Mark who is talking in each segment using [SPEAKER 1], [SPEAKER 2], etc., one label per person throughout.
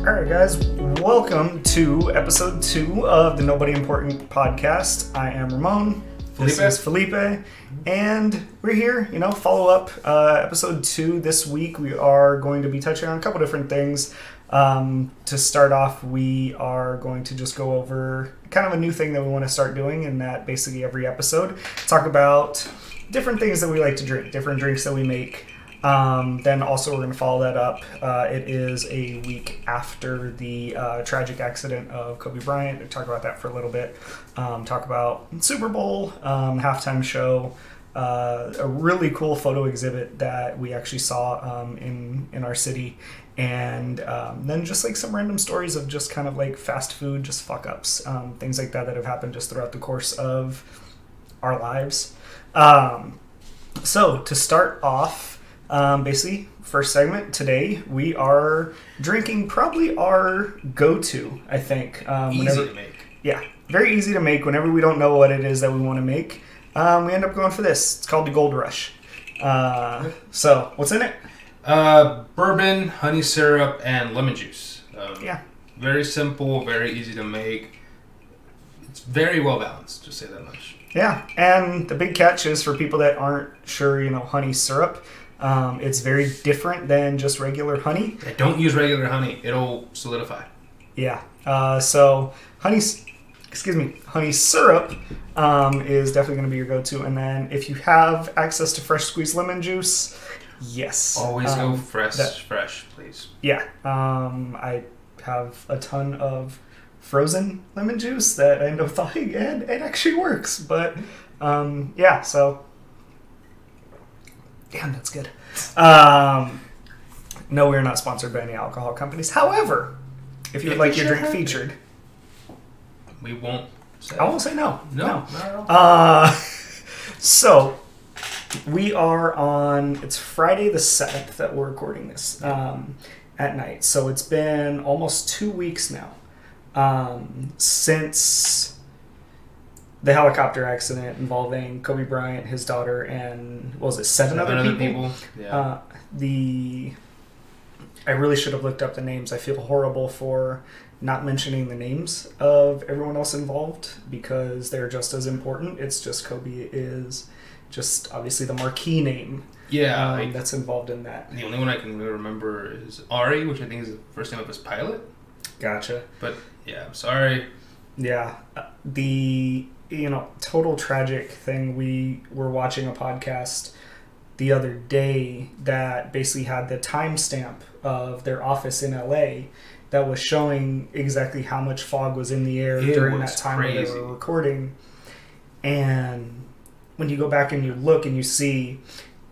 [SPEAKER 1] Alright guys, welcome to episode 2 of the Nobody Important podcast. I am Ramon, this is Felipe, and we're here, follow up episode 2 this week. We are going to be touching on a couple different things. To start off, we are going to just go over kind of a new thing that we want to start doing, and that basically every episode, talk about different things that we like to drink, different drinks that we make. Then also we're going to follow that up. It is a week after the tragic accident of Kobe Bryant. We'll talk about that for a little bit. Talk about Super Bowl, halftime show, a really cool photo exhibit that we actually saw in our city. And then just like some random stories of just kind of like fast food, just fuck ups, things like that have happened just throughout the course of our lives. So to start off, basically, first segment today, we are drinking probably our go-to, I think.
[SPEAKER 2] Easy to make.
[SPEAKER 1] Yeah, very easy to make. Whenever we don't know what it is that we want to make, we end up going for this. It's called the Gold Rush. So, what's in it?
[SPEAKER 2] Bourbon, honey syrup, and lemon juice.
[SPEAKER 1] Yeah.
[SPEAKER 2] Very simple, very easy to make. It's very well balanced, just say that much.
[SPEAKER 1] Yeah, and the big catch is for people that aren't sure, honey syrup. It's very different than just regular honey.
[SPEAKER 2] Yeah, don't use regular honey. It'll solidify.
[SPEAKER 1] Yeah. So honey syrup is definitely going to be your go-to. And then if you have access to fresh squeezed lemon juice, yes.
[SPEAKER 2] Always go fresh, please.
[SPEAKER 1] Yeah. I have a ton of frozen lemon juice that I end up thawing, and it actually works. But yeah, so... Damn, that's good. No, we're not sponsored by any alcohol companies. However, if you would like your drink featured,
[SPEAKER 2] we won't say.
[SPEAKER 1] I won't say no.
[SPEAKER 2] No. Not at all.
[SPEAKER 1] So we are on. It's Friday the 7th that we're recording this at night. So it's been almost 2 weeks now since the helicopter accident involving Kobe Bryant, his daughter, and what was it, seven other people?
[SPEAKER 2] Yeah.
[SPEAKER 1] I really should have looked up the names. I feel horrible for not mentioning the names of everyone else involved because they're just as important. It's just Kobe is just obviously the marquee name.
[SPEAKER 2] Yeah,
[SPEAKER 1] that's involved in that.
[SPEAKER 2] The only one I can really remember is Ari, which I think is the first name of his pilot.
[SPEAKER 1] Gotcha.
[SPEAKER 2] But yeah, I'm sorry.
[SPEAKER 1] Yeah, the total tragic thing. We were watching a podcast the other day that basically had the timestamp of their office in LA that was showing exactly how much fog was in the air during that time when they were recording. And when you go back and you look and you see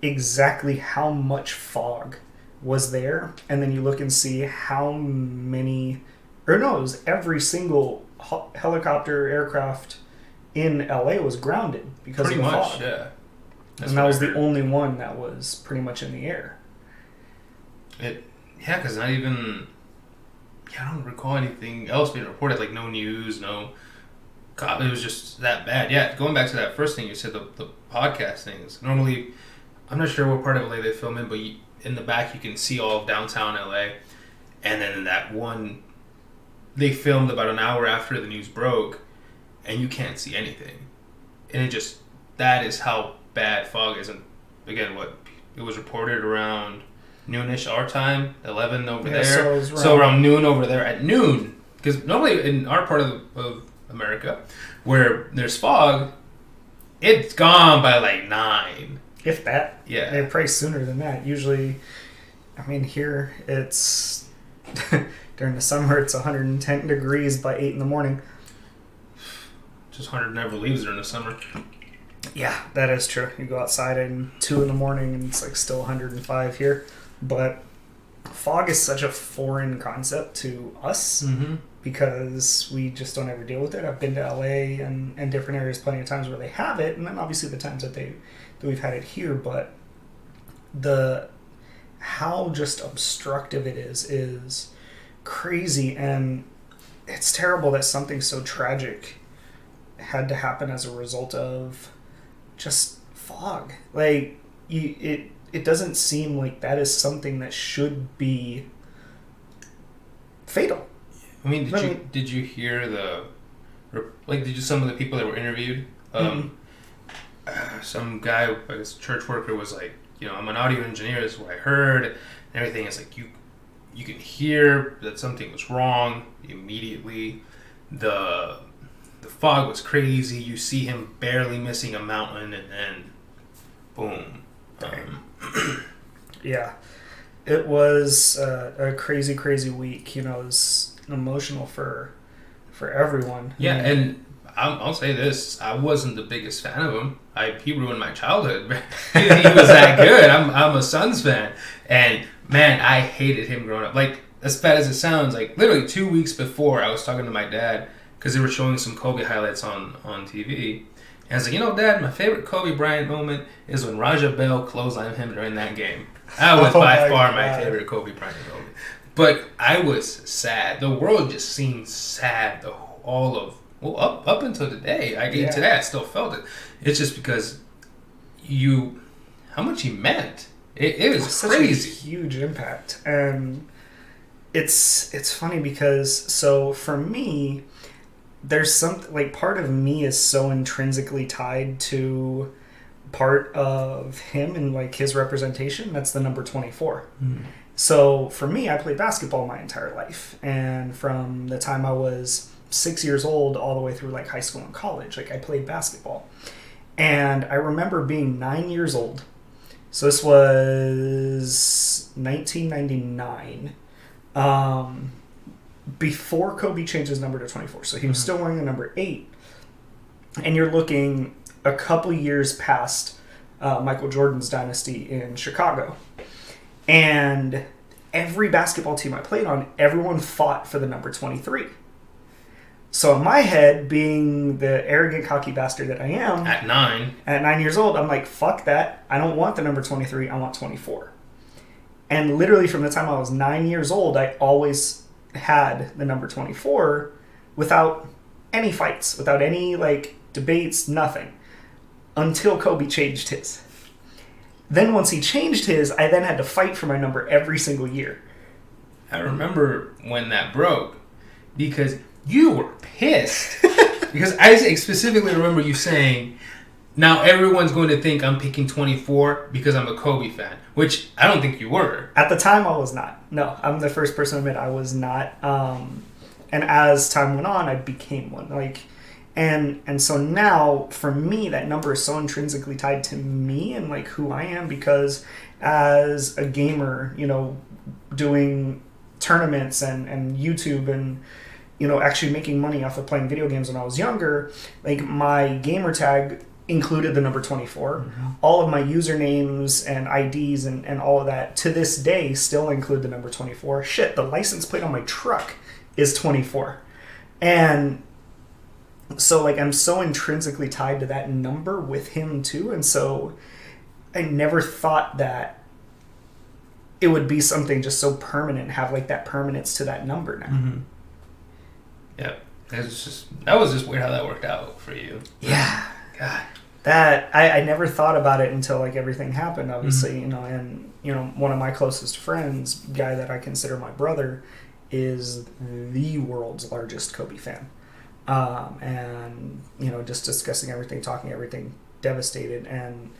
[SPEAKER 1] exactly how much fog was there, and then you look and see how many, or no, it was every single helicopter aircraft in LA was grounded because of the fog.
[SPEAKER 2] Yeah.
[SPEAKER 1] And that was the only one that was pretty much in the air.
[SPEAKER 2] Because not even... I don't recall anything else being reported, like no news, no... It was just that bad. Yeah, going back to that first thing you said, the podcast things. Normally, I'm not sure what part of LA they film in, but in the back you can see all of downtown LA. And then in that one, they filmed about an hour after the news broke, and you can't see anything. And that is how bad fog is. And again, it was reported around noonish our time, 11 over there. So around noon over there at noon. Because normally in our part of America, where there's fog, it's gone by like 9.
[SPEAKER 1] If that.
[SPEAKER 2] Yeah.
[SPEAKER 1] They're probably sooner than that. Usually, here it's... during the summer, it's 110 degrees by 8 in the morning.
[SPEAKER 2] Just 100 never leaves during the summer.
[SPEAKER 1] Yeah, that is true. You go outside at 2 in the morning and it's like still 105 here. But fog is such a foreign concept to us because we just don't ever deal with it. I've been to LA and different areas plenty of times where they have it, and then obviously the times that we've had it here. But how just obstructive it is crazy, and it's terrible that something so tragic had to happen as a result of just fog. Like, it doesn't seem like that is something that should be fatal.
[SPEAKER 2] I mean, did you hear some of the people that were interviewed? Some guy, I guess, church worker was like, I'm an audio engineer. This is what I heard, and everything. It's like you can hear that something was wrong immediately. The fog was crazy. You see him barely missing a mountain, and then boom.
[SPEAKER 1] Yeah, it was a crazy, crazy week. It was emotional for everyone.
[SPEAKER 2] Yeah, and I'll say this: I wasn't the biggest fan of him. He ruined my childhood. He was that good. I'm a Suns fan, and man, I hated him growing up. Like, as bad as it sounds, like literally 2 weeks before, I was talking to my dad because they were showing some Kobe highlights on TV. And I was like, Dad, my favorite Kobe Bryant moment is when Raja Bell clotheslined him during that game. That was by far my favorite Kobe Bryant moment. But I was sad. The world just seemed sad. Up until today. Today I still felt it. It's just because how much he meant. It was crazy.
[SPEAKER 1] Such a huge impact. And it's funny because, so for me, there's something, like, part of me is so intrinsically tied to part of him and, like, his representation. That's the number 24. So for me, I played basketball my entire life. And from the time I was 6 years old all the way through, like, high school and college, like, I played basketball. And I remember being 9 years old. So this was 1999. Before Kobe changed his number to 24. So he was still wearing the number 8. And you're looking a couple years past Michael Jordan's dynasty in Chicago. And every basketball team I played on, everyone fought for the number 23. So in my head, being the arrogant, cocky bastard that I am...
[SPEAKER 2] At 9
[SPEAKER 1] years old, I'm like, fuck that. I don't want the number 23. I want 24. And literally from the time I was 9 years old, I always had the number 24 without any fights, without any, like, debates, nothing. Until Kobe changed his. Then once he changed his, I then had to fight for my number every single year.
[SPEAKER 2] I remember when that broke because you were pissed. Because I specifically remember you saying, now everyone's going to think I'm picking 24 because I'm a Kobe fan, which I don't think you were.
[SPEAKER 1] At the time, I was not. No, I'm the first person to admit I was not. And as time went on, I became one. And so now, for me, that number is so intrinsically tied to me and, like, who I am, because as a gamer, doing tournaments and YouTube and, actually making money off of playing video games when I was younger, like, my gamer tag included the number 24. Mm-hmm. All of my usernames and IDs and all of that to this day still include the number 24. Shit, the license plate on my truck is 24. And so, like, I'm so intrinsically tied to that number with him too. And so I never thought that it would be something just so permanent, have, like, that permanence to that number now.
[SPEAKER 2] Mm-hmm. Yeah. That was just weird how that worked out for you.
[SPEAKER 1] Yeah.
[SPEAKER 2] God.
[SPEAKER 1] That I never thought about it until, like, everything happened, obviously. And one of my closest friends, guy that I consider my brother, is the world's largest Kobe fan. And just discussing everything, talking everything, devastated, and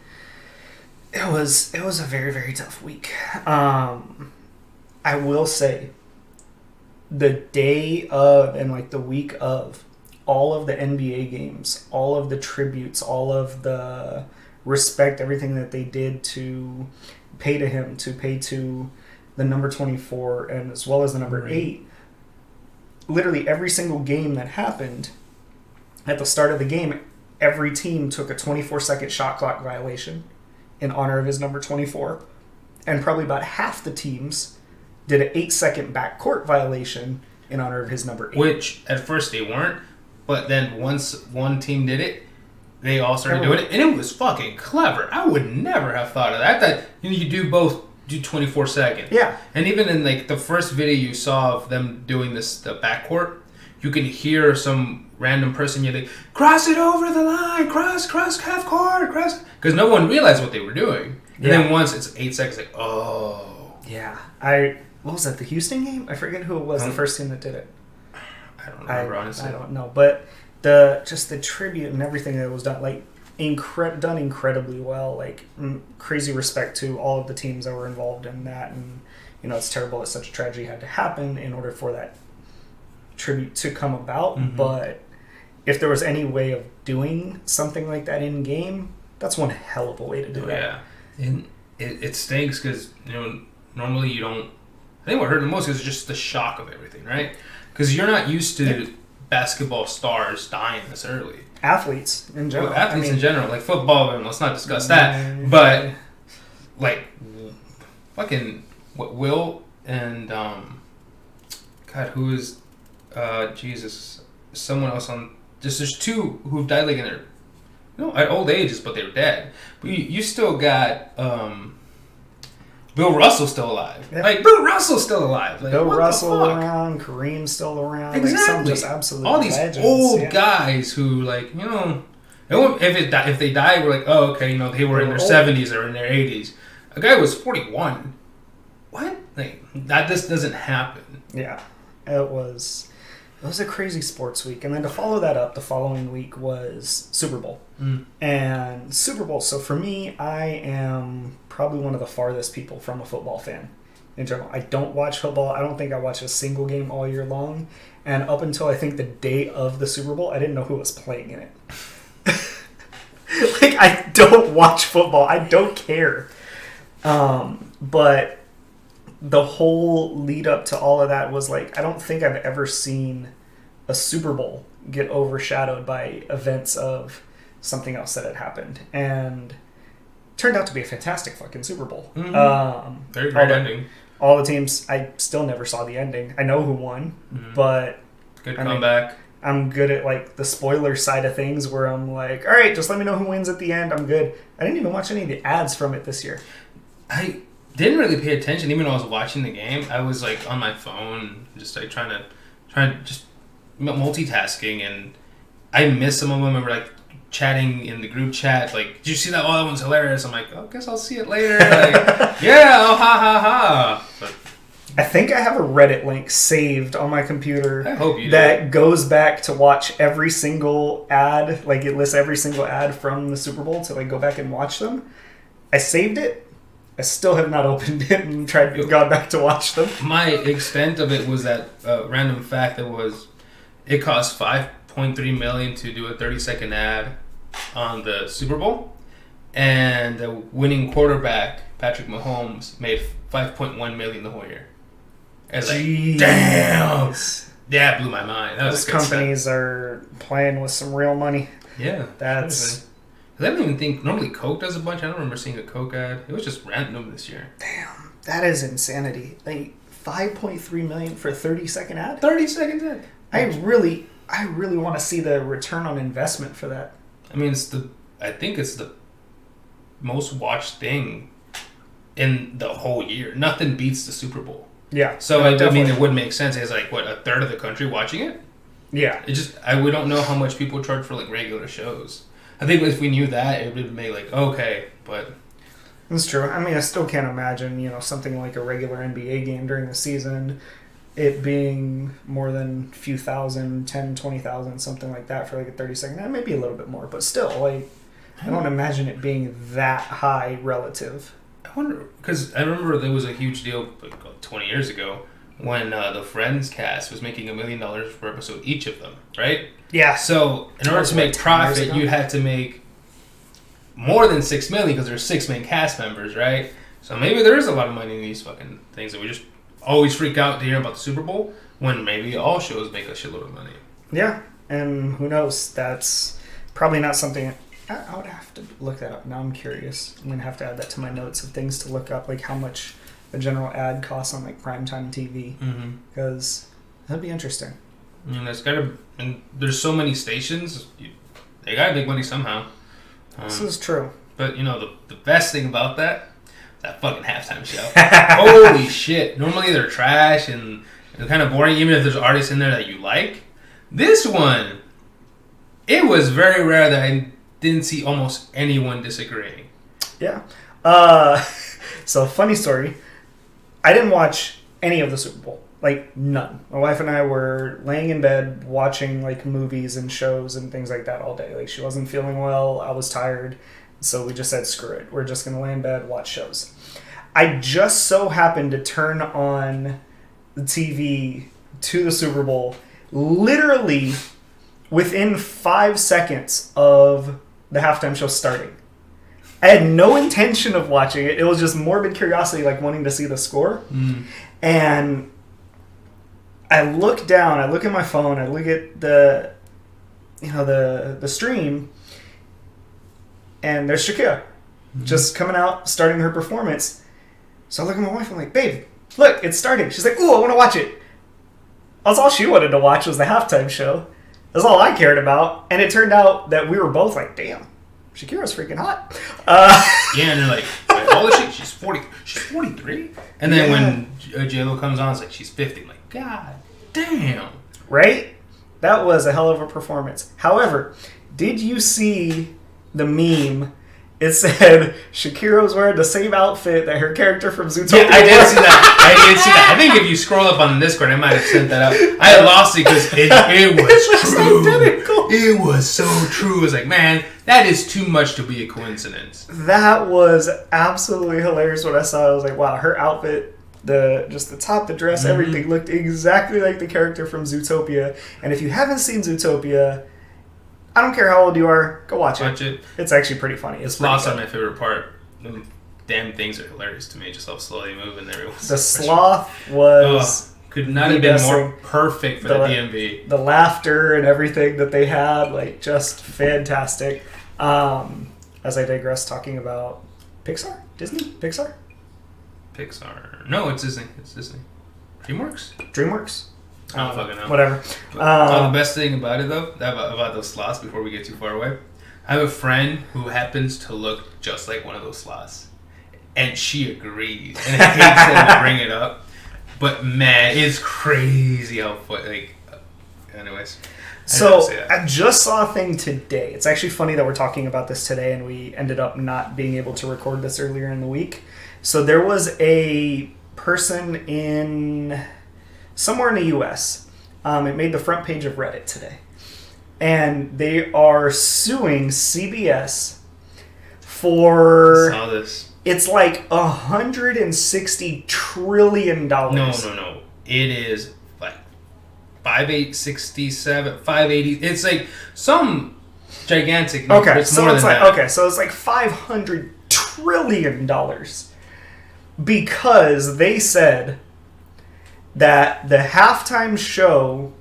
[SPEAKER 1] it was a very, very tough week. I will say, the day of and, like, the week of all of the NBA games, all of the tributes, all of the respect, everything that they did to pay to him, to pay to the number 24 and as well as the number 8, literally every single game that happened, at the start of the game, every team took a 24-second shot clock violation in honor of his number 24, and probably about half the teams did an 8-second backcourt violation in honor of his number 8.
[SPEAKER 2] Which, at first, they weren't, but then once one team did it, they all started doing it, and it was fucking clever. I would never have thought of that. I thought you do 24 seconds.
[SPEAKER 1] Yeah.
[SPEAKER 2] And even in, like, the first video you saw of them doing the backcourt, you can hear some random person yelling, "Cross it over the line, cross half court, cross," because no one realized what they were doing. And then once it's 8 seconds, like, oh.
[SPEAKER 1] Yeah. I what was that? The Houston game? I forget who it was. The first team that did it.
[SPEAKER 2] I don't remember, honestly.
[SPEAKER 1] I don't know, but the tribute and everything that was done, like done incredibly well. Like crazy respect to all of the teams that were involved in that, and it's terrible that such a tragedy had to happen in order for that tribute to come about. Mm-hmm. But if there was any way of doing something like that in game, that's one hell of a way to do it.
[SPEAKER 2] Yeah, and it stinks because normally you don't. I think what hurt the most is just the shock of everything, right? Because you're not used to basketball stars dying this early.
[SPEAKER 1] Athletes in general.
[SPEAKER 2] Well, in general, like football, and let's not discuss that. But like, fucking Will and God, who is Jesus? Someone else on. There's two who've died like in their, at old ages, but they were dead. But you still got Bill Russell's still alive. Yep. Like Bill Russell's still alive. Like,
[SPEAKER 1] Bill Russell around, Kareem's still around.
[SPEAKER 2] Exactly.
[SPEAKER 1] Like some just absolute
[SPEAKER 2] all these
[SPEAKER 1] legends,
[SPEAKER 2] old guys who if they die, we're like, oh, okay, they were in their 70s or in their 80s. A guy was 41. What? Like that just doesn't happen.
[SPEAKER 1] Yeah, it was a crazy sports week, and then to follow that up, the following week was Super Bowl. And Super Bowl. So for me, I am probably one of the farthest people from a football fan in general. I don't watch football. I don't think I watch a single game all year long. And up until I think the day of the Super Bowl, I didn't know who was playing in it. Like, I don't watch football. I don't care. But the whole lead up to all of that was like, I don't think I've ever seen a Super Bowl get overshadowed by events of something else that had happened. And turned out to be a fantastic fucking Super Bowl.
[SPEAKER 2] Mm-hmm. Very great ending.
[SPEAKER 1] All the teams, I still never saw the ending. I know who won, but
[SPEAKER 2] good comeback.
[SPEAKER 1] I'm good at like the spoiler side of things where I'm like, all right, just let me know who wins at the end. I'm good. I didn't even watch any of the ads from it this year.
[SPEAKER 2] I didn't really pay attention even when I was watching the game. I was like on my phone, just like trying to multitasking, and I missed some of them. And we're like chatting in the group chat, like, did you see that? Oh, that one's hilarious. I'm like, oh, guess I'll see it later. Like, yeah, oh, ha ha ha. But
[SPEAKER 1] I think I have a Reddit link saved on my computer.
[SPEAKER 2] I hope you
[SPEAKER 1] that goes back to watch every single ad. Like, it lists every single ad from the Super Bowl to like go back and watch them. I saved it. I still have not opened it and gone back to watch them.
[SPEAKER 2] My extent of it was that random fact that it cost $5.3 million to do a 30-second ad on the Super Bowl, and the winning quarterback Patrick Mahomes made $5.1 million the whole year. I was like, damn, that blew my mind.
[SPEAKER 1] Those companies are playing with some real money.
[SPEAKER 2] Yeah,
[SPEAKER 1] that's.
[SPEAKER 2] I don't even think normally Coke does a bunch. I don't remember seeing a Coke ad. It was just random this year.
[SPEAKER 1] Damn, that is insanity. Like $5.3 million for a 30-second ad.
[SPEAKER 2] 30-second ad.
[SPEAKER 1] I really want to see the return on investment for that.
[SPEAKER 2] I mean, I think it's the most watched thing in the whole year. Nothing beats the Super Bowl.
[SPEAKER 1] Yeah.
[SPEAKER 2] So I mean, it would make sense. It's like what, a third of the country watching it?
[SPEAKER 1] Yeah.
[SPEAKER 2] We don't know how much people charge for like regular shows. I think if we knew that, it would make like okay, but
[SPEAKER 1] that's true. I mean, I still can't imagine something like a regular NBA game during the season, it being more than a few thousand, 10, 20,000, something like that for like a 30-second ad. Maybe a little bit more, but still, like, I don't imagine it being that high relative.
[SPEAKER 2] I wonder, because I remember there was a huge deal like 20 years ago when the Friends cast was making $1 million per episode each of them, right?
[SPEAKER 1] Yeah.
[SPEAKER 2] So in order to make profit, you had to make more than $6 million because there's 6 main cast members, right? So maybe there is a lot of money in these fucking things that we just always freak out to hear about the Super Bowl when maybe all shows make a shitload of money.
[SPEAKER 1] Yeah, and who knows? That's probably not something. I would have to look that up. Now I'm curious. I'm gonna have to add that to my notes of things to look up, like how much a general ad costs on like primetime TV, because that'd be interesting.
[SPEAKER 2] I mean, and there's so many stations. They gotta make money somehow.
[SPEAKER 1] This is true.
[SPEAKER 2] But the best thing about that fucking halftime show. Holy shit! Normally they're trash and they're kind of boring, even if there's artists in there that you like. This one, it was very rare that I didn't see almost anyone disagreeing.
[SPEAKER 1] Yeah. So funny story. I didn't watch any of the Super Bowl. Like, none. My wife and I were laying in bed watching, like, movies and shows and things like that all day. Like, she wasn't feeling well. I was tired. So we just said, screw it. We're just going to lay in bed, watch shows. I just so happened to turn on the TV to the Super Bowl literally within 5 seconds of the halftime show starting. I had no intention of watching it. It was just morbid curiosity, like wanting to see the score. And I look down, I look at my phone, I look at the stream, and there's Shakira just coming out, starting her performance. So I look at my wife, I'm like, babe, look, it's starting. She's like, ooh, I want to watch it. That's all she wanted to watch was the halftime show. That's all I cared about. And it turned out that we were both like, damn, Shakira's freaking hot.
[SPEAKER 2] Yeah, and they're like, holy shit, she's 43? And then when J-Lo comes on, it's like, she's 50. I'm like, God damn.
[SPEAKER 1] Right? That was a hell of a performance. However, did you see the meme? It said Shakira was wearing the same outfit that her character from Zootopia.
[SPEAKER 2] Yeah, I did see that. I think if you scroll up on the Discord, I might have sent that out. I had lost it because it was true. Identical. It was so true. It was like, man, that is too much to be a coincidence.
[SPEAKER 1] That was absolutely hilarious when I saw it. I was like, wow, her outfit, the top, the dress, everything looked exactly like the character from Zootopia. And if you haven't seen Zootopia, I don't care how old you are, go watch it. It's actually pretty funny.
[SPEAKER 2] It's sloths are my favorite part. Them damn things are hilarious to me. Just how slow they move and everyone's
[SPEAKER 1] the sloth was
[SPEAKER 2] could not have been more perfect for the DMV.
[SPEAKER 1] The laughter and everything that they had, like, just fantastic. As I digress, talking about Pixar, Disney, Pixar.
[SPEAKER 2] No, it's Disney. DreamWorks. I don't fucking know.
[SPEAKER 1] Whatever.
[SPEAKER 2] The best thing about it, though, about those sloths, before we get too far away, I have a friend who happens to look just like one of those sloths. And she agrees. And I hate to bring it up. But, man, it's crazy how anyways.
[SPEAKER 1] So, I just saw a thing today. It's actually funny that we're talking about this today, and we ended up not being able to record this earlier in the week. So, there was a person somewhere in the U.S. It made the front page of Reddit today. And they are suing CBS for...
[SPEAKER 2] I saw this.
[SPEAKER 1] It's like $160 trillion.
[SPEAKER 2] No. It is like 580. It's like some gigantic number.
[SPEAKER 1] Okay,
[SPEAKER 2] it's
[SPEAKER 1] so
[SPEAKER 2] more
[SPEAKER 1] it's
[SPEAKER 2] than
[SPEAKER 1] like
[SPEAKER 2] that.
[SPEAKER 1] okay, so it's like $500 trillion because they said that the halftime show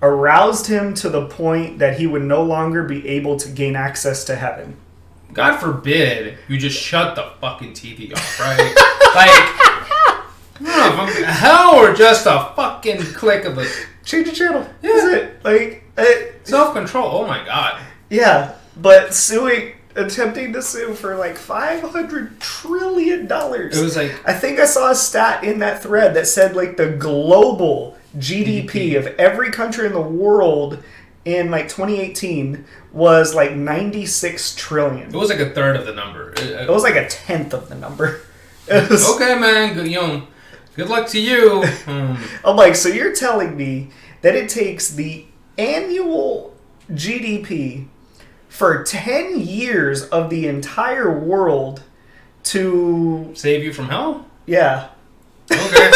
[SPEAKER 1] aroused him to the point that he would no longer be able to gain access to heaven.
[SPEAKER 2] God forbid you just shut the fucking TV off, right? Hell, or just a fucking click of a...
[SPEAKER 1] Change the channel. Yeah. Is it?
[SPEAKER 2] Self-control, oh my God.
[SPEAKER 1] Yeah, but attempting to sue for like $500 trillion. It
[SPEAKER 2] was like...
[SPEAKER 1] I think I saw a stat in that thread that said like the global GDP of every country in the world in like 2018 was like 96 trillion.
[SPEAKER 2] It was like a third of the number.
[SPEAKER 1] It was like a tenth of the number.
[SPEAKER 2] Okay, man. Good luck to you.
[SPEAKER 1] I'm like, so you're telling me that it takes the annual GDP for 10 years of the entire world to...
[SPEAKER 2] Save you from hell?
[SPEAKER 1] Yeah.
[SPEAKER 2] Okay.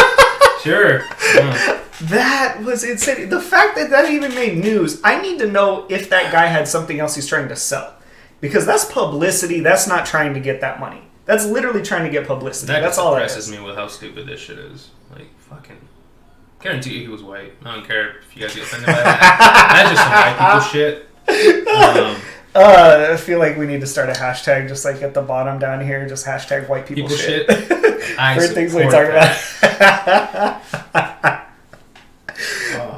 [SPEAKER 2] Sure. Yeah.
[SPEAKER 1] That was insane. The fact that even made news, I need to know if that guy had something else he's trying to sell. Because that's publicity. That's not trying to get that money. That's literally trying to get publicity. That's all that
[SPEAKER 2] impresses me with how stupid this shit is. Like, fucking... Guarantee you he was white. I don't care if you guys get offended by that. That's just some white people shit.
[SPEAKER 1] I feel like we need to start a hashtag just like at the bottom down here. Just hashtag white people shit. For things we talk about.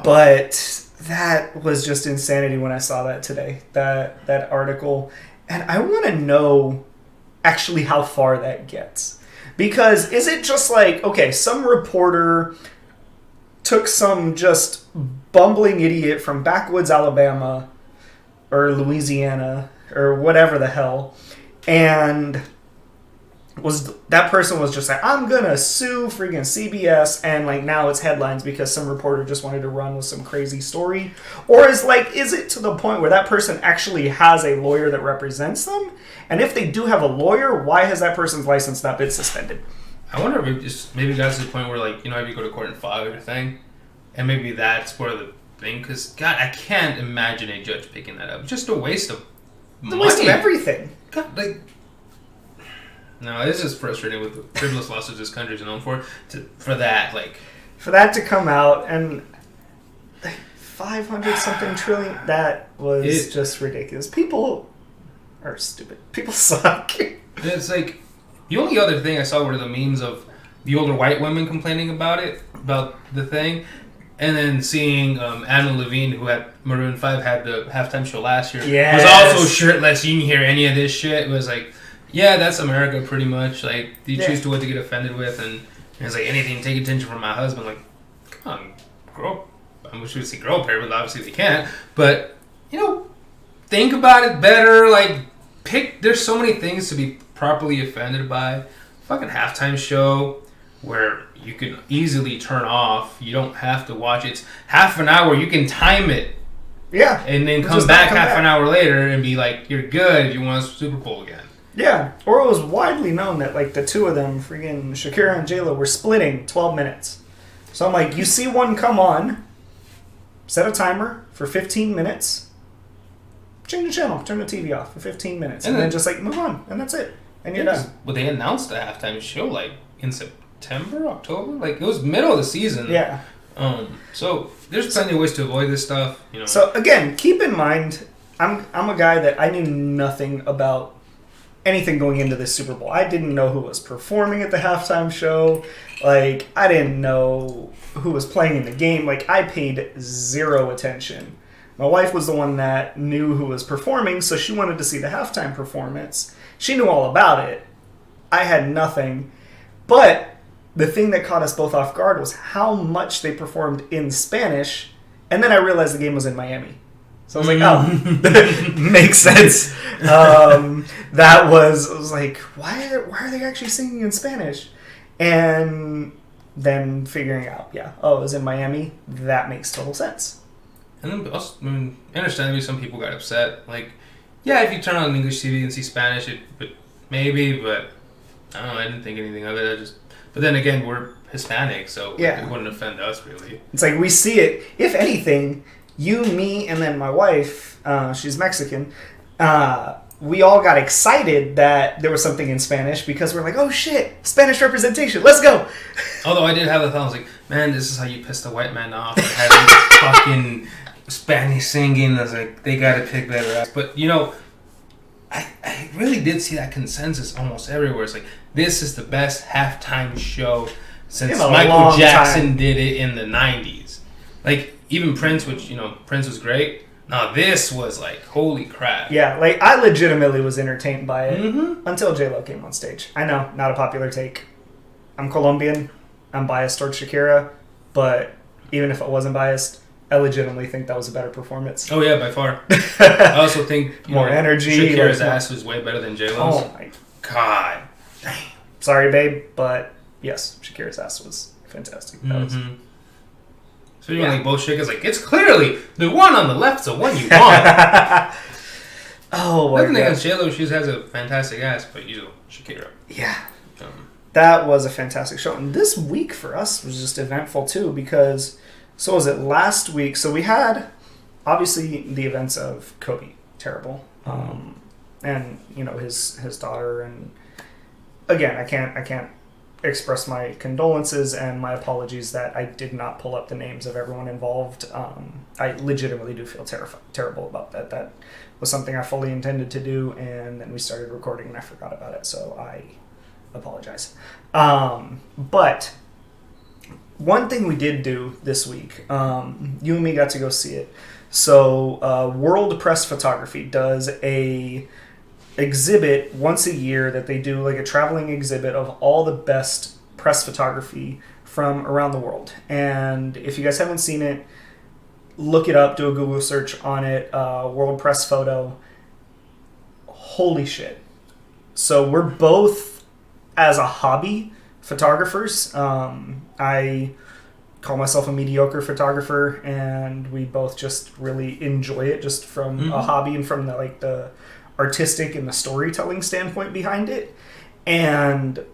[SPEAKER 1] But that was just insanity when I saw that today. That article. And I want to know actually how far that gets. Because is it just like, okay, some reporter took some just bumbling idiot from backwoods Alabama or Louisiana or whatever the hell and that person was just like, I'm gonna sue freaking CBS, and like now it's headlines because some reporter just wanted to run with some crazy story? Or is it to the point where that person actually has a lawyer that represents them? And if they do have a lawyer, why has that person's license not been suspended?
[SPEAKER 2] I wonder if it just maybe got to the point where, like, you know, if you go to court and file everything, and maybe that's where the thing, because God, I can't imagine a judge picking that up. Just a waste of money.
[SPEAKER 1] A waste of everything.
[SPEAKER 2] God, like, no, it's just frustrating with the frivolous lawsuits this country's known for that to
[SPEAKER 1] come out and 500 something trillion. That was just ridiculous. People are stupid. People suck.
[SPEAKER 2] It's like, the only other thing I saw were the memes of the older white women complaining about the thing, and then seeing Adam Levine, who had Maroon 5 had the halftime show last year, was also shirtless. You didn't hear any of this shit. It was like, yeah, that's America pretty much. Like, you choose to what to get offended with, and it's like, anything, take attention from my husband. Like, come on, grow up. I wish we would see grow up here, but obviously they can't. But, you know, think about it better. Like, there's so many things to be properly offended by. Fucking halftime show where you can easily turn off. You don't have to watch it. It's half an hour. You can time it.
[SPEAKER 1] Yeah.
[SPEAKER 2] And then come back an hour later and be like, you're good if you want a Super Bowl again.
[SPEAKER 1] Yeah. Or it was widely known that, like, the two of them, freaking Shakira and J-Lo, were splitting 12 minutes. So I'm like, you see one come on, set a timer for 15 minutes, change the channel, turn the TV off for 15 minutes, and then just, like, move on, and that's it. And you're done.
[SPEAKER 2] Well, they announced the halftime show, like, in September, October? Like, it was middle of the season.
[SPEAKER 1] Yeah.
[SPEAKER 2] So there's plenty of ways to avoid this stuff, you know.
[SPEAKER 1] So, again, keep in mind, I'm a guy that I knew nothing about anything going into this Super Bowl. I didn't know who was performing at the halftime show. Like, I didn't know who was playing in the game. Like, I paid zero attention. My wife was the one that knew who was performing, so she wanted to see the halftime performance. She knew all about it. I had nothing. But the thing that caught us both off guard was how much they performed in Spanish, and then I realized the game was in Miami. So I was like, oh, makes sense. I was like, why are they actually singing in Spanish? And then figuring out, it was in Miami. That makes total sense.
[SPEAKER 2] And then, understandably, some people got upset. Like, yeah, if you turn on English TV and see Spanish, but I don't know, I didn't think anything of it. But then again, we're Hispanic, so it wouldn't offend us, really.
[SPEAKER 1] It's like, we see it, if anything, you, me, and then my wife, she's Mexican, we all got excited that there was something in Spanish because we're like, oh shit, Spanish representation, let's go.
[SPEAKER 2] Although I did have the thought, I was like, man, this is how you piss the white man off. Having fucking Spanish singing. I was like, they gotta pick better up. But, you know, I really did see that consensus almost everywhere. It's like, this is the best halftime show since Michael Jackson did it in the 90s. Like, even Prince, which, you know, Prince was great. Now, this was like, holy crap.
[SPEAKER 1] Yeah, like, I legitimately was entertained by it until J-Lo came on stage. I know, not a popular take. I'm Colombian. I'm biased towards Shakira. But even if I wasn't biased, I legitimately think that was a better performance.
[SPEAKER 2] Oh, yeah, by far. I also think
[SPEAKER 1] more energy.
[SPEAKER 2] Shakira's ass was way better than J-Lo's.
[SPEAKER 1] Oh, my
[SPEAKER 2] God. Damn.
[SPEAKER 1] Sorry, babe, but yes, Shakira's ass was fantastic. That was...
[SPEAKER 2] So you want like both Shakira's like, it's clearly the one on the left's the one you want.
[SPEAKER 1] Oh, my
[SPEAKER 2] Nothing
[SPEAKER 1] God.
[SPEAKER 2] against J-Lo, she has a fantastic ass, but you know, Shakira.
[SPEAKER 1] Yeah. That was a fantastic show. And this week for us was just eventful too, because, so was it last week? So we had, obviously, the events of Kobe. Terrible. And, you know, his daughter. And again, I can't express my condolences and my apologies that I did not pull up the names of everyone involved. I legitimately do feel terrible about that. That was something I fully intended to do, and then we started recording and I forgot about it, so I apologize. But one thing we did do this week, you and me got to go see it. So World Press Photography does a exhibit once a year that they do, like a traveling exhibit of all the best press photography from around the world. And if you guys haven't seen it, look it up, do a Google search on it, World Press Photo. Holy shit. So we're both as a hobby photographers. I call myself a mediocre photographer, and we both just really enjoy it just from a hobby and from the artistic and the storytelling standpoint behind it. And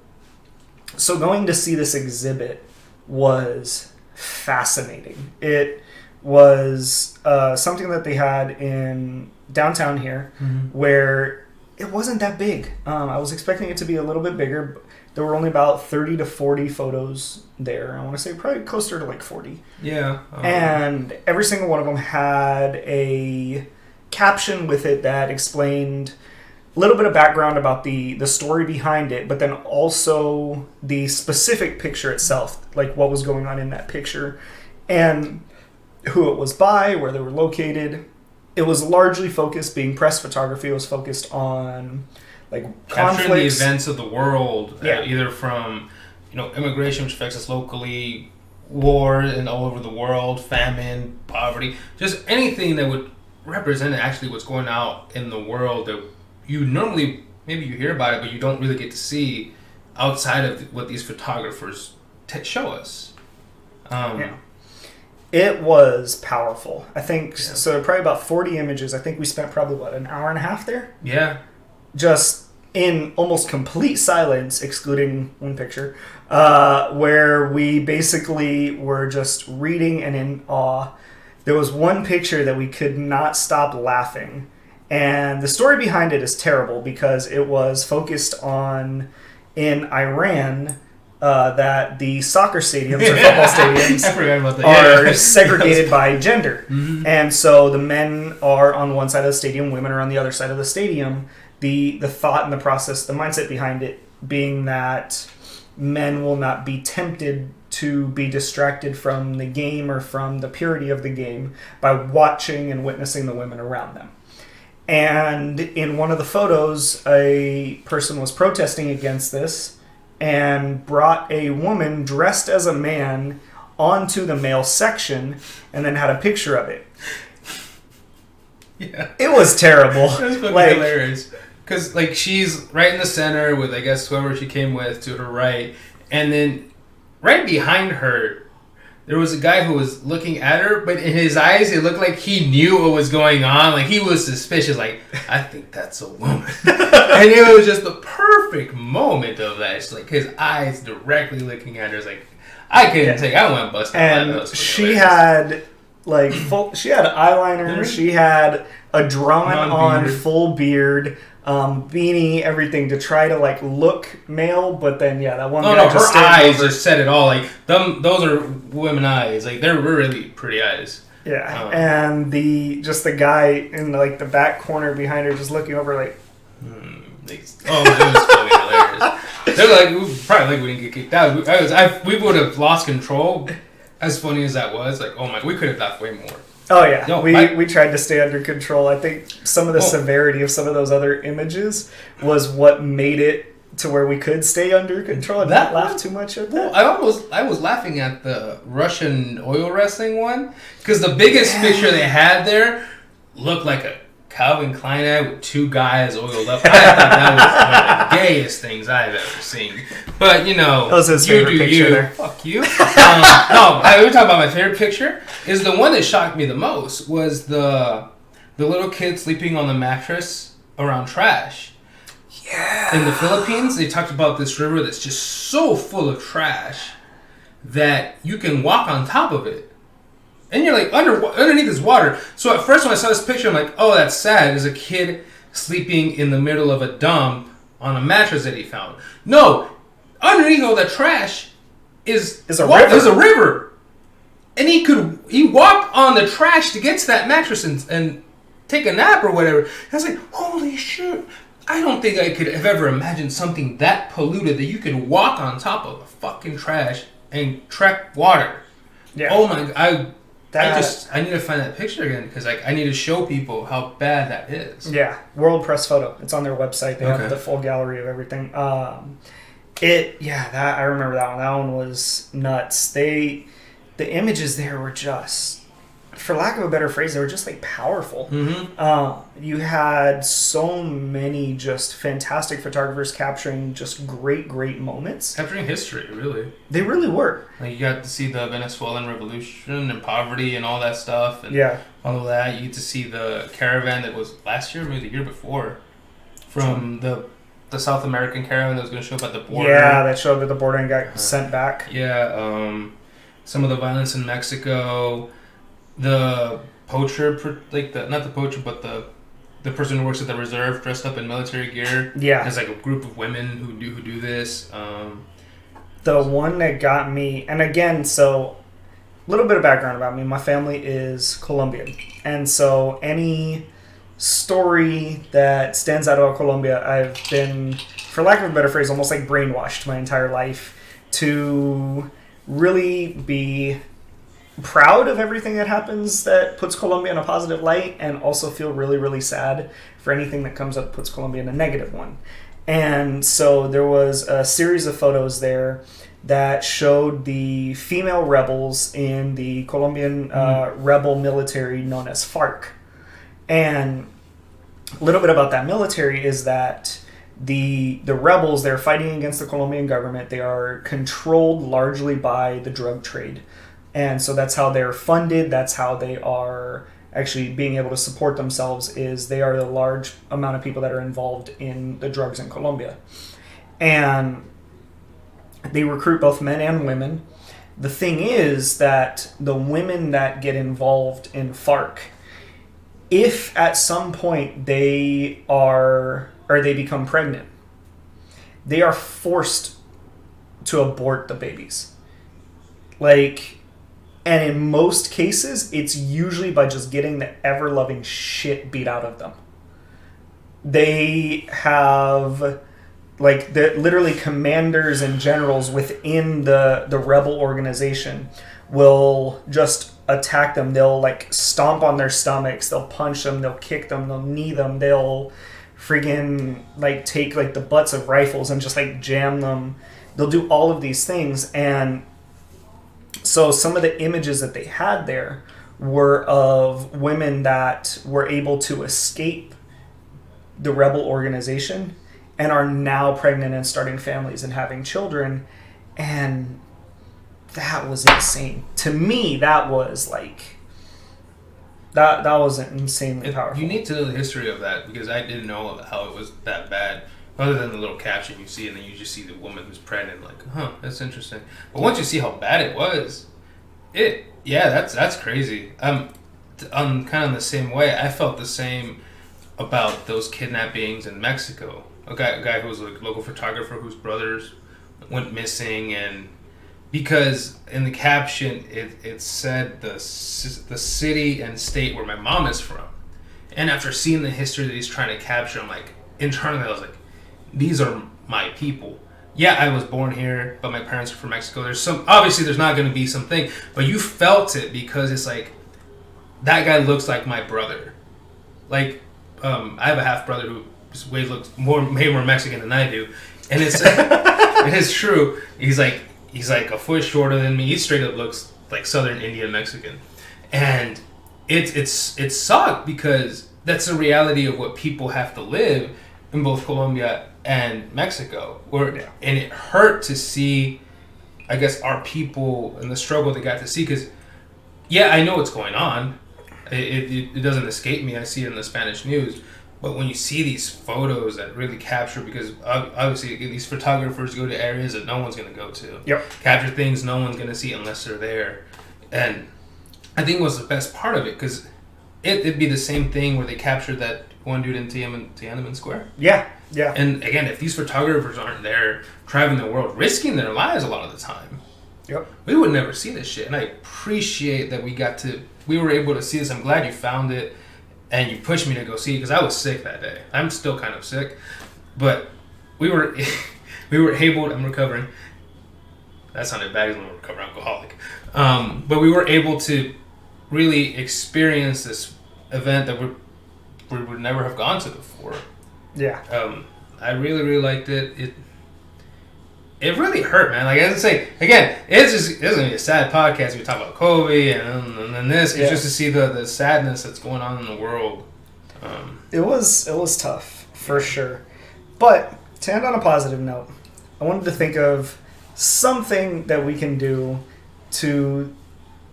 [SPEAKER 1] so going to see this exhibit was fascinating. It was something that they had in downtown here, where it wasn't that big. I was expecting it to be a little bit bigger. There were only about 30 to 40 photos there. I want to say probably closer to like 40.
[SPEAKER 2] Yeah.
[SPEAKER 1] And every single one of them had a caption with it that explained a little bit of background about the story behind it, but then also the specific picture itself, like what was going on in that picture and who it was by, where they were located. It was largely focused, being press photography, it was focused on like
[SPEAKER 2] capturing the
[SPEAKER 1] conflicts.
[SPEAKER 2] events of the world,
[SPEAKER 1] Yeah.
[SPEAKER 2] either from immigration, which affects us locally, war and all over the world, famine, poverty, just anything that would represent actually what's going on in the world that you normally maybe you hear about it, but you don't really get to see outside of what these photographers show us.
[SPEAKER 1] It was powerful. I think so. Probably about 40 images. I think we spent probably an hour and a half there.
[SPEAKER 2] Yeah.
[SPEAKER 1] Just in almost complete silence, excluding one picture, where we basically were just reading and in awe. There was one picture that we could not stop laughing. And the story behind it is terrible because it was focused on in Iran that the soccer stadiums or football stadiums are segregated by gender. And so the men are on one side of the stadium, women are on the other side of the stadium. The thought and the process, the mindset behind it being that men will not be tempted to be distracted from the game or from the purity of the game by watching and witnessing the women around them. And in one of the photos, a person was protesting against this and brought a woman dressed as a man onto the male section and then had a picture of it.
[SPEAKER 2] Yeah.
[SPEAKER 1] It was terrible.
[SPEAKER 2] It was fucking hilarious. Because, she's right in the center with, I guess, whoever she came with to her right. And then right behind her, there was a guy who was looking at her, but in his eyes, it looked like he knew what was going on. Like, he was suspicious. Like, I think that's a woman. And it was just the perfect moment of that. It's like his eyes directly looking at her. It's like, I couldn't take. I went busting.
[SPEAKER 1] And she had she had eyeliner. She had a drawn on full beard, beanie, everything to try to look male. But then that one guy just
[SPEAKER 2] her eyes just said it all. Like those are women eyes. Like they're really pretty eyes.
[SPEAKER 1] Yeah, and the guy in the back corner behind her just looking over like.
[SPEAKER 2] It was fucking hilarious. They're we didn't get kicked out. We would have lost control. As funny as that was, we could have laughed way more.
[SPEAKER 1] Oh yeah, we tried to stay under control. I think some of the severity of some of those other images was what made it to where we could stay under control and not laugh too much at that.
[SPEAKER 2] I was laughing at the Russian oil wrestling one because the biggest picture they had there looked like a Calvin Klein ad with two guys oiled up. I thought that was one of the gayest things I've ever seen. But that was his favorite picture there. Fuck you. We're talking about my favorite picture. Is the one that shocked me the most was the little kid sleeping on the mattress around trash. Yeah. In the Philippines, they talked about this river that's just so full of trash that you can walk on top of it. And you're underneath this water. So at first when I saw this picture, I'm like, oh, that's sad. There's a kid sleeping in the middle of a dump on a mattress that he found. No, underneath all that trash is a river. And he walked on the trash to get to that mattress and take a nap or whatever. And I was like, holy shit. I don't think I could have ever imagined something that polluted that you could walk on top of the fucking trash and trek water. Yeah. Oh my God. I need to find that picture again because I need to show people how bad that is. Yeah, World Press Photo. It's on their website. They have the full gallery of everything. I remember that one. That one was nuts. The images there were just
[SPEAKER 1] for lack of a better phrase, they were just like powerful. You had so many just fantastic photographers capturing just great moments.
[SPEAKER 2] Capturing history, really.
[SPEAKER 1] They really were.
[SPEAKER 2] Like, you got to see the Venezuelan Revolution and poverty and all that stuff. And all of that. You get to see the caravan that was last year, maybe the year before, from the South American caravan that was going to show up at the border.
[SPEAKER 1] Yeah, that showed up at the border and got sent back.
[SPEAKER 2] Yeah, some of the violence in Mexico. The poacher, not the poacher, but the person who works at the reserve dressed up in military gear.
[SPEAKER 1] Yeah.
[SPEAKER 2] Has like a group of women who do this.
[SPEAKER 1] The one that got me, and again, so a little bit of background about me. My family is Colombian. And so any story that stands out about Colombia, I've been, for lack of a better phrase, almost like brainwashed my entire life to really be proud of everything that happens that puts Colombia in a positive light, and also feel really sad for anything that comes up that puts Colombia in a negative one. And so there was a series of photos there that showed the female rebels in the Colombian rebel military known as FARC. And a little bit about that military is that the rebels, they're fighting against the Colombian government. They are controlled largely by the drug trade. And so that's how they're funded. That's how they are actually being able to support themselves, is they are the large amount of people that are involved in the drugs in Colombia. And they recruit both men and women. The thing is that the women that get involved in FARC, if at some point they become pregnant, they are forced to abort the babies. And in most cases, it's usually by just getting the ever-loving shit beat out of them. They have, literally commanders and generals within the rebel organization will just attack them. They'll, stomp on their stomachs. They'll punch them. They'll kick them. They'll knee them. They'll friggin', take, the butts of rifles and just, jam them. They'll do all of these things, and so some of the images that they had there were of women that were able to escape the rebel organization and are now pregnant and starting families and having children. And that was insane. To me, that was that was insanely powerful.
[SPEAKER 2] You need to know the history of that, because I didn't know how it was that bad. Other than the little caption you see, and then you just see the woman who's pregnant, that's interesting. But once you see how bad it was, that's crazy. I'm kind of the same way. I felt the same about those kidnappings in Mexico. A guy who was a local photographer whose brothers went missing, and because in the caption it said the city and state where my mom is from, and after seeing the history that he's trying to capture, I'm internally I was these are my people. Yeah, I was born here, but my parents are from Mexico. Obviously there's not going to be something, but you felt it, because it's that guy looks like my brother. I have a half brother who looks way more Mexican than I do, and it's it is true. He's a foot shorter than me. He straight up looks like Southern Indian Mexican, and it sucked, because that's the reality of what people have to live in both Colombia and Mexico, and it hurt to see, I guess, our people and the struggle they got to see, because I know what's going on. It doesn't escape me. I see it in the Spanish news. But when you see these photos that really capture, because obviously these photographers go to areas that no one's going to go to.
[SPEAKER 1] Yep.
[SPEAKER 2] Capture things no one's going to see unless they're there. And I think it was the best part of it, because it'd be the same thing where they captured that one dude in Tiananmen Square.
[SPEAKER 1] Yeah.
[SPEAKER 2] And again, if these photographers aren't there traveling the world, risking their lives a lot of the time, we would never see this shit. And I appreciate that we were able to see this. I'm glad you found it and you pushed me to go see it, because I was sick that day. I'm still kind of sick, but we were able. I'm recovering. That sounded bad, because I'm a recovering alcoholic. But we were able to really experience this event that we would never have gone to before.
[SPEAKER 1] Yeah.
[SPEAKER 2] I really liked it. it really hurt, man. Like I say again, it's gonna be a sad podcast. We talk about Kobe and then this. It's just to see the sadness that's going on in the world.
[SPEAKER 1] It was tough for sure, but to end on a positive note, I wanted to think of something that we can do to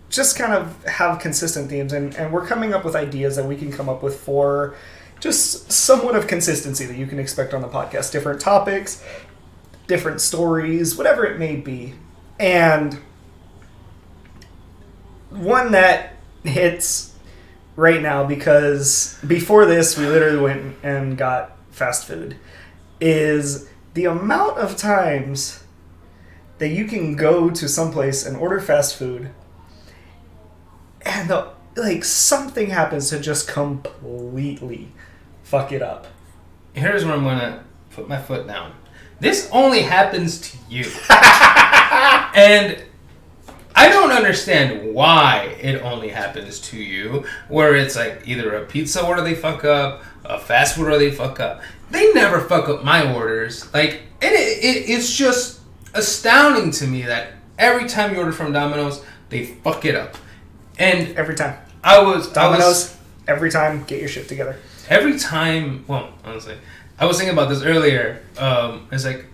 [SPEAKER 1] just kind of have consistent themes, and we're coming up with ideas that we can come up with for just somewhat of consistency that you can expect on the podcast. Different topics, different stories, whatever it may be. And one that hits right now, because before this we literally went and got fast food, is the amount of times that you can go to someplace and order fast food and something happens to just completely fuck it up.
[SPEAKER 2] Here's where I'm gonna put my foot down. This only happens to you. And I don't understand why it only happens to you, where it's like either a pizza order they fuck up, a fast food order they fuck up. They never fuck up my orders. Like, it's just astounding to me that every time you order from Domino's, they fuck it up. And
[SPEAKER 1] every time.
[SPEAKER 2] Domino's,
[SPEAKER 1] every time, get your shit together.
[SPEAKER 2] Every time, well, honestly, I was thinking about this earlier. It's like,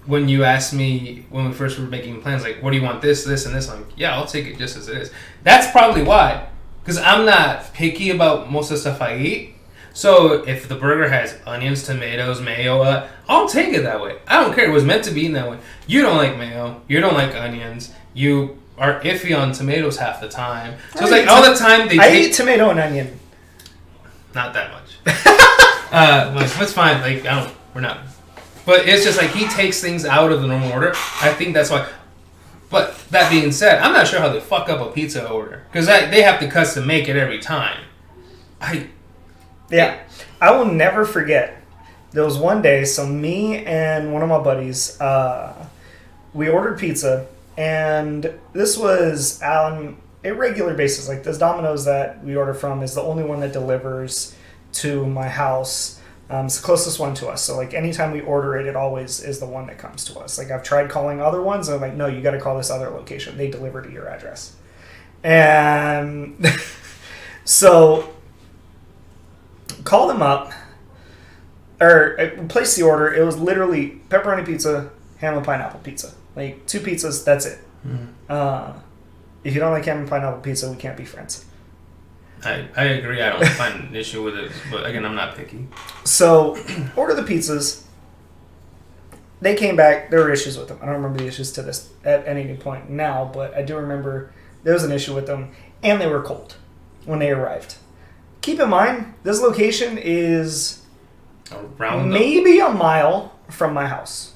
[SPEAKER 2] when you asked me, when we first were making plans, like, what do you want, this, and this? I'm like, yeah, I'll take it just as it is. That's probably why. Because I'm not picky about most of the stuff I eat. So if the burger has onions, tomatoes, mayo, I'll take it that way. I don't care. It was meant to be in that way. You don't like mayo. You don't like onions. You are iffy on tomatoes half the time. So it's like all the time
[SPEAKER 1] I eat tomato and onion.
[SPEAKER 2] Not that much. That's fine. Like, we're not. But it's just like he takes things out of the normal order. I think that's why. But that being said, I'm not sure how they fuck up a pizza order. Because they have to custom make it every time.
[SPEAKER 1] Yeah. I will never forget. There was one day, so me and one of my buddies, we ordered pizza. And this was on a regular basis. Like, this Domino's that we order from is the only one that delivers to my house. It's the closest one to us. So, like, anytime we order it, it always is the one that comes to us. Like, I've tried calling other ones, and I'm like, no, you got to call this other location. They deliver to your address. And so, call them up, or place the order. It was literally pepperoni pizza, ham and pineapple pizza. Like, 2 pizzas, that's it. Mm-hmm. If you don't like ham and pineapple pizza, we can't be friends.
[SPEAKER 2] I agree. I don't find an issue with it, but again, I'm not picky.
[SPEAKER 1] So, order the pizzas. They came back. There were issues with them. I don't remember the issues to this at any point now, but I do remember there was an issue with them, and they were cold when they arrived. Keep in mind, this location is maybe a mile from my house.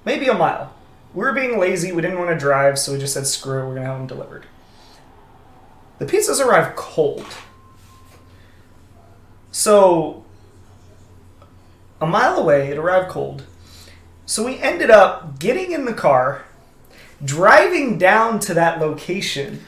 [SPEAKER 1] Maybe a mile. We were being lazy. We didn't want to drive, so we just said, screw it. We're going to have them delivered. The pizzas arrived cold. So, a mile away, it arrived cold. So we ended up getting in the car, driving down to that location.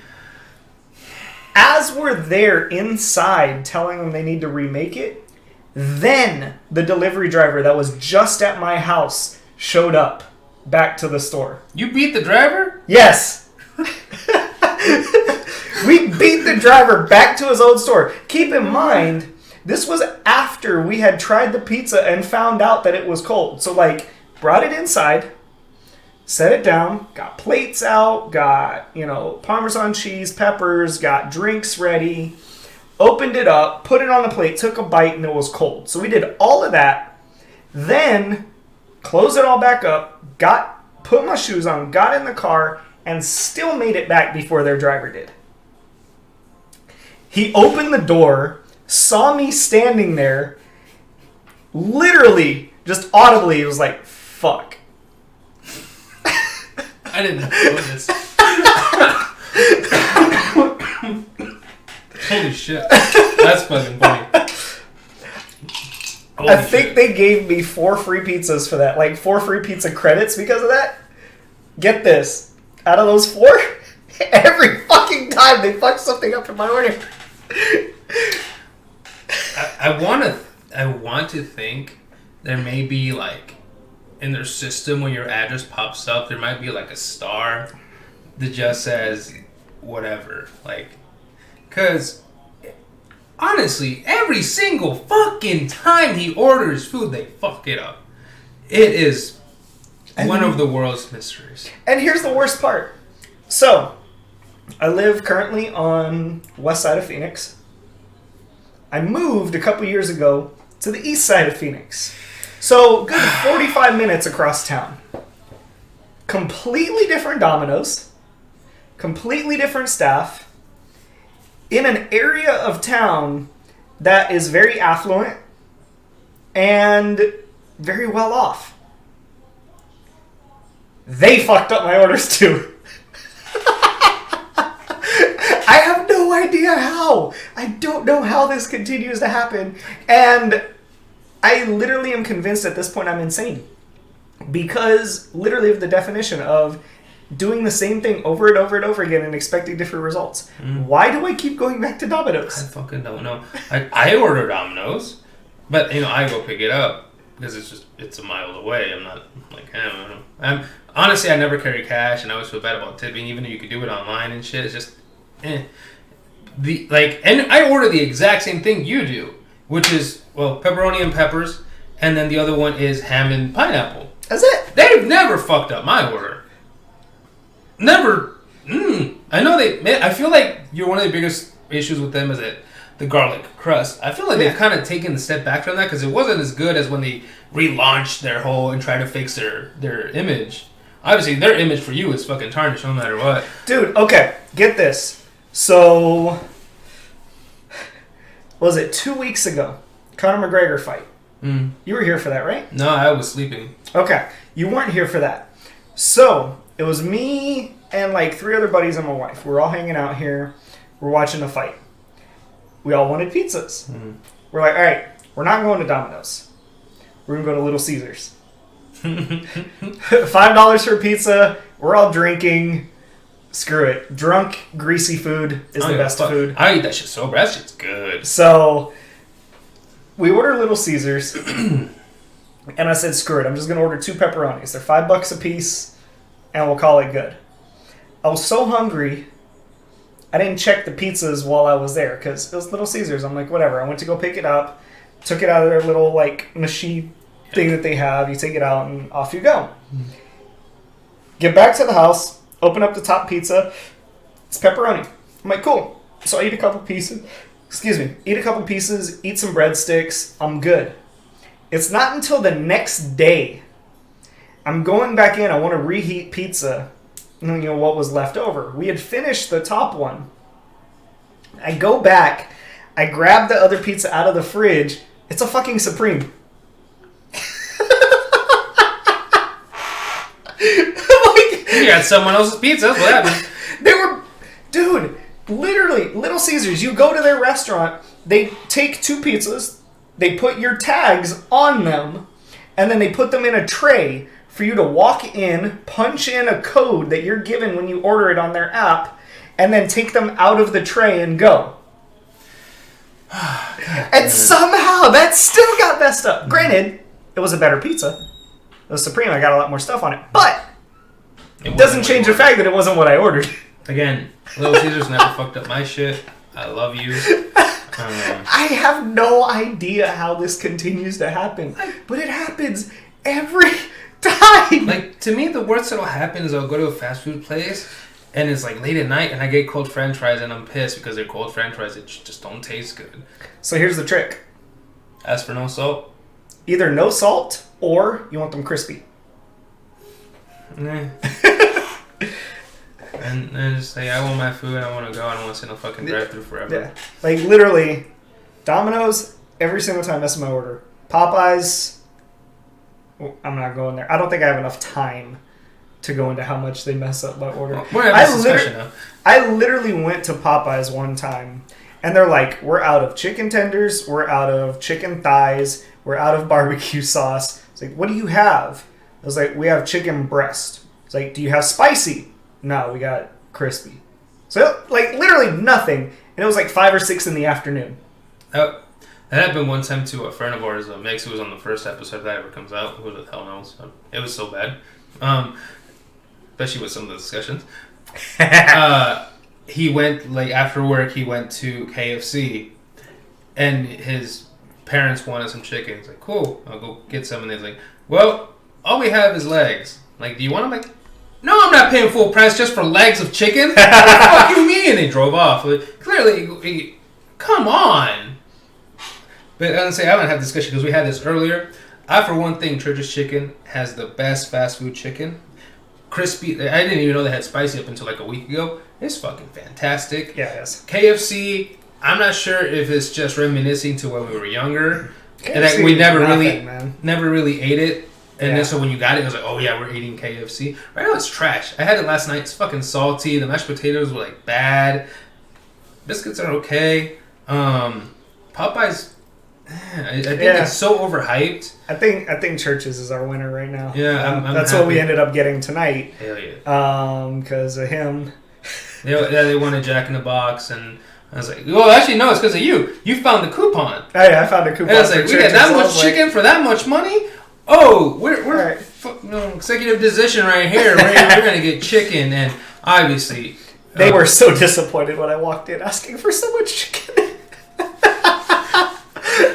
[SPEAKER 1] As we're there inside telling them they need to remake it, then the delivery driver that was just at my house showed up back to the store.
[SPEAKER 2] You beat the driver?
[SPEAKER 1] Yes. We beat the driver back to his old store. Keep in mind, this was after we had tried the pizza and found out that it was cold. So, like, brought it inside, set it down, got plates out, got, Parmesan cheese, peppers, got drinks ready, opened it up, put it on the plate, took a bite, and it was cold. So we did all of that, then closed it all back up, put my shoes on, got in the car, and still made it back before their driver did. He opened the door, saw me standing there, literally, just audibly, he was like, fuck.
[SPEAKER 2] I didn't know this. Holy shit. That's fucking funny.
[SPEAKER 1] I think they gave me 4 free pizzas for that. Like, 4 free pizza credits because of that. Get this. Out of those 4, every fucking time they fucked something up in my order.
[SPEAKER 2] I want to think there may be, like, in their system when your address pops up, there might be like a star that just says whatever. Like, because honestly, every single fucking time he orders food, they fuck it up. It is one of the world's mysteries.
[SPEAKER 1] And here's the worst part. So, I live currently on west side of Phoenix. I moved a couple years ago to the east side of Phoenix. So, good 45 minutes across town. Completely different Domino's. Completely different staff. In an area of town that is very affluent and very well off. They fucked up my orders too. I have no idea how. I don't know how this continues to happen. And I literally am convinced at this point I'm insane. Because literally of the definition of doing the same thing over and over and over again and expecting different results. Why do I keep going back to Domino's?
[SPEAKER 2] I fucking don't know. I order Domino's, but I go pick it up because it's a mile away. I'm not like, I don't know. Honestly, I never carry cash, and I always feel bad about tipping, even though you could do it online and shit. It's just, and I order the exact same thing you do, which is, well, pepperoni and peppers, and then the other one is ham and pineapple.
[SPEAKER 1] That's it.
[SPEAKER 2] They've never fucked up my order. Never. I know I feel like one of the biggest issues with them is that the garlic crust. I feel like they've kind of taken a step back from that because it wasn't as good as when they relaunched their whole and tried to fix their image. Obviously, their image for you is fucking tarnished no matter what.
[SPEAKER 1] Dude, okay, get this. So, what was it 2 weeks ago? Conor McGregor fight. You were here for that, right?
[SPEAKER 2] No, I was sleeping.
[SPEAKER 1] Okay, you weren't here for that. So, it was me and like 3 other buddies and my wife. We're all hanging out here. We're watching the fight. We all wanted pizzas. We're like, all right, we're not going to Domino's. We're going to go to Little Caesars. $5 for pizza. We're all drinking. Screw it. Drunk, greasy food is the best food.
[SPEAKER 2] I eat that shit sober. That shit's good.
[SPEAKER 1] So, we order Little Caesars. And I said, screw it. I'm just going to order 2 pepperonis. They're $5 a piece. And we'll call it good. I was so hungry, I didn't check the pizzas while I was there because it was Little Caesars. I'm like, whatever. I went to go pick it up, took it out of their little like machine thing that they have. You take it out and off you go. Get back to the house, open up the top pizza. It's pepperoni. I'm like, cool. So I eat a couple pieces. Eat a couple pieces, eat some breadsticks. I'm good. It's not until the next day I'm going back in. I want to reheat pizza. What was left over. We had finished the top one. I go back. I grab the other pizza out of the fridge. It's a fucking Supreme.
[SPEAKER 2] You got someone else's pizza. That's what happened.
[SPEAKER 1] They were... Dude, literally, Little Caesars. You go to their restaurant. They take 2 pizzas. They put your tags on them. And then they put them in a tray for you to walk in, punch in a code that you're given when you order it on their app, and then take them out of the tray and go. And somehow that still got messed up. Granted, it was a better pizza. It was Supreme. I got a lot more stuff on it. But it doesn't change the fact that it wasn't what I ordered.
[SPEAKER 2] Again, Little Caesars never fucked up my shit. I love you.
[SPEAKER 1] I have no idea how this continues to happen. But it happens every time.
[SPEAKER 2] Like, to me, the worst that'll happen is I'll go to a fast food place and it's like late at night and I get cold french fries and I'm pissed because they're cold french fries that just don't taste good.
[SPEAKER 1] So here's the trick.
[SPEAKER 2] Ask for no salt.
[SPEAKER 1] Either no salt or you want them crispy.
[SPEAKER 2] Nah. and just say, I want my food, I want to go, I don't want to sit in a fucking drive-thru forever.
[SPEAKER 1] Yeah. Like, literally, Domino's, every single time that's my order. Popeyes, I'm not going there. I don't think I have enough time to go into how much they mess up my order.
[SPEAKER 2] Well, we're having this discussion now.
[SPEAKER 1] I literally went to Popeyes one time, and they're like, we're out of chicken tenders, we're out of chicken thighs, we're out of barbecue sauce. It's like, what do you have? I was like, we have chicken breast. It's like, do you have spicy? No, we got crispy. So, like, literally nothing. And it was like 5 or 6 in the afternoon.
[SPEAKER 2] That That happened one time to a friend of ours, Mix, who was on the first episode. If that ever comes out, who the hell knows? It was so bad. Especially with some of the discussions. He went, like, after work, he went to KFC, and his parents wanted some chicken. He's like, cool, I'll go get some. And he's like, well, all we have is legs. Like, do you want them? Like, no, I'm not paying full price just for legs of chicken. What the fuck you mean? And they drove off. Like, clearly, come on. But I haven't had this discussion because we had this earlier. For one thing, Church's Chicken has the best fast food chicken. Crispy. I didn't even know they had spicy up until like a week ago. It's fucking fantastic.
[SPEAKER 1] Yeah, it is.
[SPEAKER 2] KFC, I'm not sure if it's just reminiscing to when we were younger.
[SPEAKER 1] KFC,
[SPEAKER 2] and we never
[SPEAKER 1] nothing,
[SPEAKER 2] really ate it. And
[SPEAKER 1] yeah.
[SPEAKER 2] then so when you got it, it was like, oh yeah, we're eating KFC. Right now it's trash. I had it last night. It's fucking salty. The mashed potatoes were like bad. Biscuits are okay. Popeyes, I think it's so overhyped.
[SPEAKER 1] I think Church's is our winner right now.
[SPEAKER 2] Yeah,
[SPEAKER 1] that's
[SPEAKER 2] happy.
[SPEAKER 1] what we ended up getting tonight.
[SPEAKER 2] Hell yeah.
[SPEAKER 1] Because of him.
[SPEAKER 2] They wanted Jack in the Box, and I was like, well, actually, no, it's because of you. You found the coupon.
[SPEAKER 1] Oh, yeah, I found a coupon.
[SPEAKER 2] And I was like, we got that much chicken for that much money? Oh, we're right. Executive decision right here. We're going to get chicken, and obviously...
[SPEAKER 1] They were so disappointed when I walked in asking for so much chicken.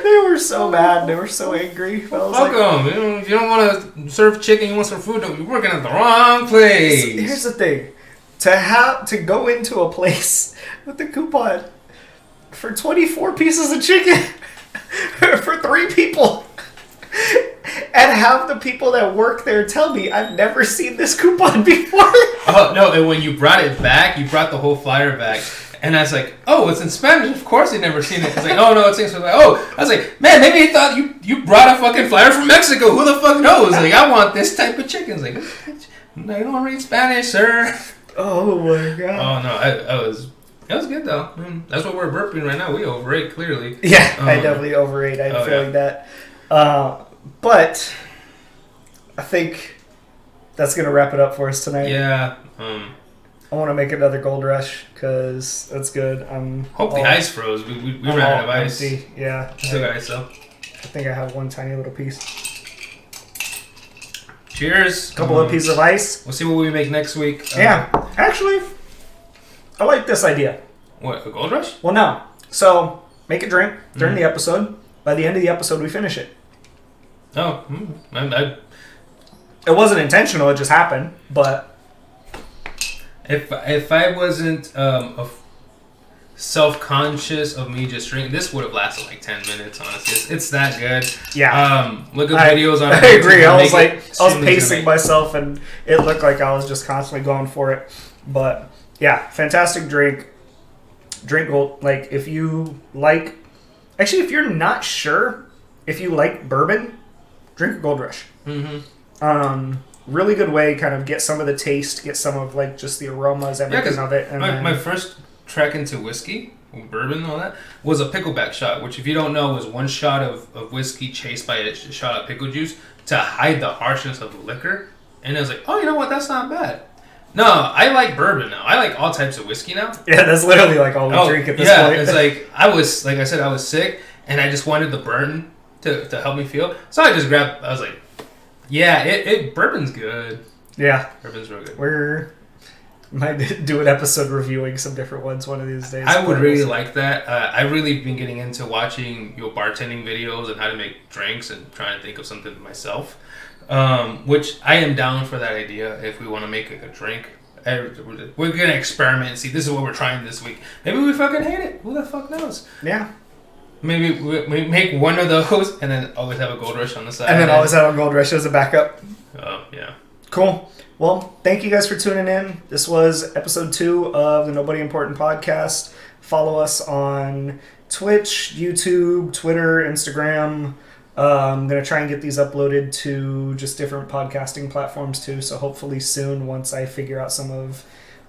[SPEAKER 1] They were so mad. They were so angry.
[SPEAKER 2] Fuck them. If you don't want to serve chicken, you want some food, you're working at the wrong place.
[SPEAKER 1] So here's the thing. To go into a place with the coupon for 24 pieces of chicken for 3 people and have the people that work there tell me I've never seen this coupon before.
[SPEAKER 2] Oh, no, and when you brought it back, you brought the whole flyer back. And I was like, oh, it's in Spanish. Of course they've never seen it. It's like, oh, no, it's English. I was like, oh. I was like, man, maybe they thought you brought a fucking flyer from Mexico. Who the fuck knows? Like, I want this type of chicken. It's like, no, you don't read Spanish, sir.
[SPEAKER 1] Oh, my God.
[SPEAKER 2] Oh, no, it was good, though. That's what we're burping right now. We overate, clearly.
[SPEAKER 1] Yeah, I definitely overate. I'm feeling that. But I think that's going to wrap it up for us tonight.
[SPEAKER 2] Yeah.
[SPEAKER 1] I want to make another Gold Rush because that's good.
[SPEAKER 2] Hope the ice froze. We ran out of ice.
[SPEAKER 1] Empty. Yeah.
[SPEAKER 2] Still got ice, though.
[SPEAKER 1] I think I have one tiny little piece.
[SPEAKER 2] Cheers.
[SPEAKER 1] Couple of pieces of ice.
[SPEAKER 2] We'll see what we make next week.
[SPEAKER 1] Yeah. Actually, I like this idea.
[SPEAKER 2] What, a Gold Rush?
[SPEAKER 1] Well, no. So, make a drink during the episode. By the end of the episode, we finish it.
[SPEAKER 2] Oh.
[SPEAKER 1] It wasn't intentional. It just happened. But...
[SPEAKER 2] If I wasn't self-conscious of me just drinking, this would have lasted like 10 minutes, honestly. It's that good.
[SPEAKER 1] Yeah.
[SPEAKER 2] Look at videos on it.
[SPEAKER 1] I agree. I was pacing myself and it looked like I was just constantly going for it. But yeah, fantastic drink. Drink Gold. Like if you like, actually if you're not sure if you like bourbon, drink a Gold Rush. Mm-hmm. Really good way, kind of get some of the taste, get some of like just the aromas, everything of it. And
[SPEAKER 2] my first trek into whiskey, bourbon, and all that, was a pickleback shot, which if you don't know was one shot of whiskey chased by a shot of pickle juice to hide the harshness of the liquor. And I was like, oh, you know what? That's not bad. No, I like bourbon now. I like all types of whiskey now.
[SPEAKER 1] Yeah, that's literally like all we drink at this point.
[SPEAKER 2] Yeah, it's like I was sick, and I just wanted the burn to help me feel. So I just grabbed. I was like. Yeah, bourbon's good.
[SPEAKER 1] Yeah.
[SPEAKER 2] Bourbon's real good.
[SPEAKER 1] We might do an episode reviewing some different ones one of these days.
[SPEAKER 2] I would really like that. I've really been getting into watching bartending videos and how to make drinks and trying to think of something myself, which I am down for that idea if we want to make a drink. We're going to experiment and see. This is what we're trying this week. Maybe we fucking hate it. Who the fuck knows?
[SPEAKER 1] Yeah.
[SPEAKER 2] Maybe we make one of those and then always have a Gold Rush on the side.
[SPEAKER 1] And then always have a Gold Rush as a backup.
[SPEAKER 2] Oh, yeah.
[SPEAKER 1] Cool. Well, thank you guys for tuning in. This was episode 2 of the Nobody Important podcast. Follow us on Twitch, YouTube, Twitter, Instagram. I'm going to try and get these uploaded to just different podcasting platforms too. So hopefully soon, once I figure out some of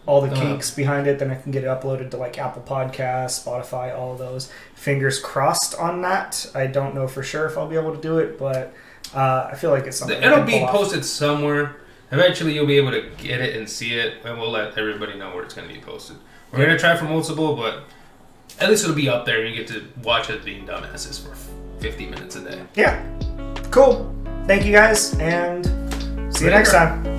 [SPEAKER 1] all the kinks behind it, then I can get it uploaded to like Apple Podcasts, Spotify, all of those. Fingers crossed on that. I don't know for sure if I'll be able to do it, but I feel like it's something.
[SPEAKER 2] It'll be posted somewhere. Eventually, you'll be able to get it and see it, and we'll let everybody know where it's going to be posted. We're going to try for multiple, but at least it'll be up there and you get to watch us being dumbasses for 50 minutes a day.
[SPEAKER 1] Yeah. Cool. Thank you guys, and see you next time.